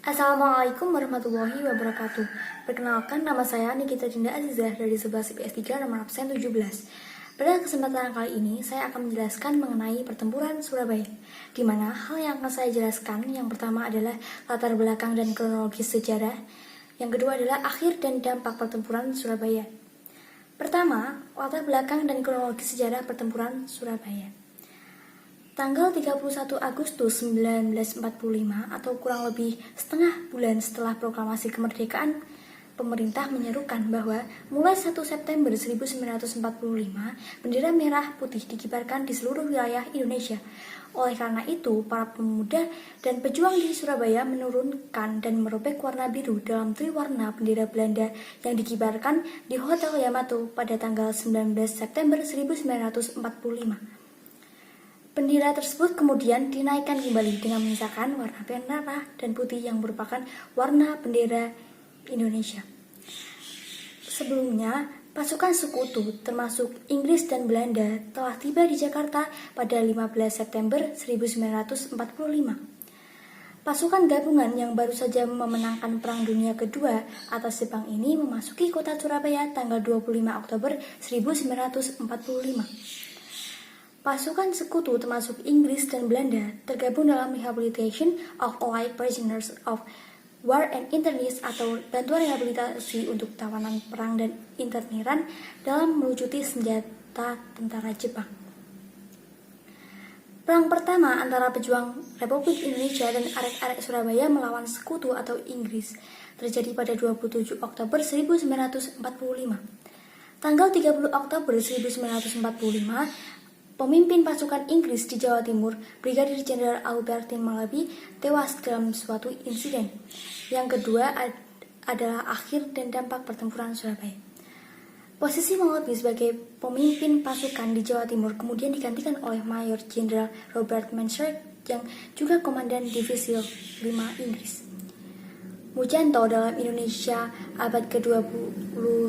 Assalamualaikum warahmatullahi wabarakatuh. Perkenalkan, nama saya Nikita Dinda Azizah dari 11 IPS 3 nomor absen 17. Pada kesempatan kali ini, saya akan menjelaskan mengenai pertempuran Surabaya, di mana hal yang akan saya jelaskan yang pertama adalah latar belakang dan kronologis sejarah, yang kedua adalah akhir dan dampak pertempuran Surabaya. Pertama, latar belakang dan kronologis sejarah pertempuran Surabaya. Tanggal 31 Agustus 1945 atau kurang lebih setengah bulan setelah proklamasi kemerdekaan, pemerintah menyerukan bahwa mulai 1 September 1945 bendera merah putih dikibarkan di seluruh wilayah Indonesia. Oleh karena itu, para pemuda dan pejuang di Surabaya menurunkan dan merobek warna biru dalam triwarna bendera Belanda yang dikibarkan di Hotel Yamato pada tanggal 19 September 1945. Bendera tersebut kemudian dinaikkan kembali dengan menyisakan warna merah dan putih yang merupakan warna bendera Indonesia. Sebelumnya, pasukan sekutu termasuk Inggris dan Belanda telah tiba di Jakarta pada 15 September 1945. Pasukan gabungan yang baru saja memenangkan Perang Dunia Kedua atas Jepang ini memasuki kota Surabaya tanggal 25 Oktober 1945. Pasukan sekutu termasuk Inggris dan Belanda tergabung dalam Rehabilitation of Allied Prisoners of War and Internees atau bantuan rehabilitasi untuk tawanan perang dan interniran dalam melucuti senjata tentara Jepang. Perang pertama antara pejuang Republik Indonesia dan arek-arek Surabaya melawan sekutu atau Inggris terjadi pada 27 Oktober 1945. Tanggal 30 Oktober 1945, pemimpin pasukan Inggris di Jawa Timur, Brigadir Jenderal Albertin Malabi, tewas dalam suatu insiden. Yang kedua adalah akhir dan dampak pertempuran Surabaya. Posisi Malabi sebagai pemimpin pasukan di Jawa Timur kemudian digantikan oleh Mayor Jenderal Robert Menchett yang juga komandan Divisi 5 Inggris. Mujanto dalam Indonesia abad ke-20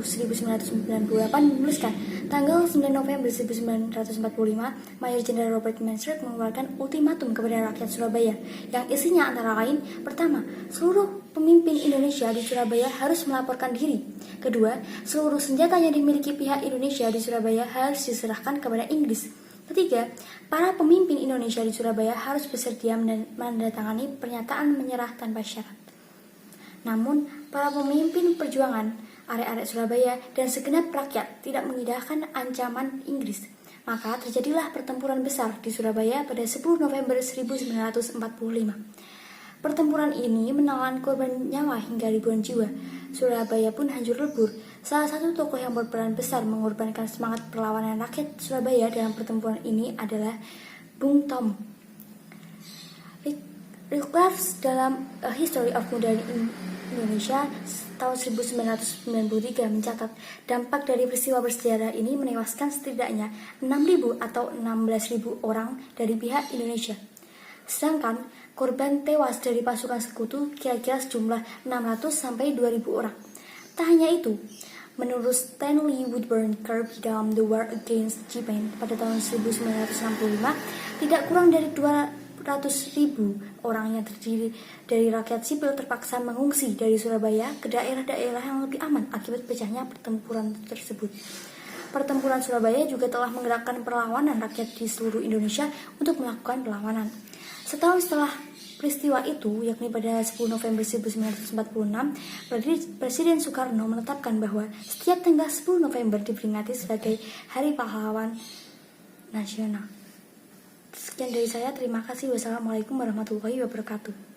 1998 menuliskan, tanggal 9 November 1945, Mayor Jenderal Robert Menchett mengeluarkan ultimatum kepada rakyat Surabaya yang isinya antara lain, pertama, seluruh pemimpin Indonesia di Surabaya harus melaporkan diri. Kedua, seluruh senjata yang dimiliki pihak Indonesia di Surabaya harus diserahkan kepada Inggris. Ketiga, para pemimpin Indonesia di Surabaya harus bersedia menandatangani pernyataan menyerah tanpa syarat. Namun, para pemimpin perjuangan, arek-arek Surabaya, dan segenap rakyat tidak mengindahkan ancaman Inggris. Maka terjadilah pertempuran besar di Surabaya pada 10 November 1945. Pertempuran ini menelan korban nyawa hingga ribuan jiwa. Surabaya pun hancur lebur. Salah satu tokoh yang berperan besar mengorbankan semangat perlawanan rakyat Surabaya dalam pertempuran ini adalah Bung Tomo. Rick dalam A History of Modern Indonesia tahun 1993 mencatat dampak dari peristiwa bersejarah ini menewaskan setidaknya 6.000 atau 16.000 orang dari pihak Indonesia. Sedangkan korban tewas dari pasukan sekutu kira-kira sejumlah 600 sampai 2.000 orang. Tak hanya itu, menurut Stanley Woodburn Kirby dalam The War Against Japan pada tahun 1965, tidak kurang dari 200.000 orang yang terdiri dari rakyat sipil terpaksa mengungsi dari Surabaya ke daerah-daerah yang lebih aman akibat pecahnya pertempuran tersebut. Pertempuran Surabaya juga telah menggerakkan perlawanan rakyat di seluruh Indonesia untuk melakukan perlawanan. Setahun setelah peristiwa itu, yakni pada 10 November 1946, Presiden Soekarno menetapkan bahwa setiap tanggal 10 November diperingati sebagai Hari Pahlawan Nasional. Sekian dari saya, terima kasih. Wassalamualaikum warahmatullahi wabarakatuh.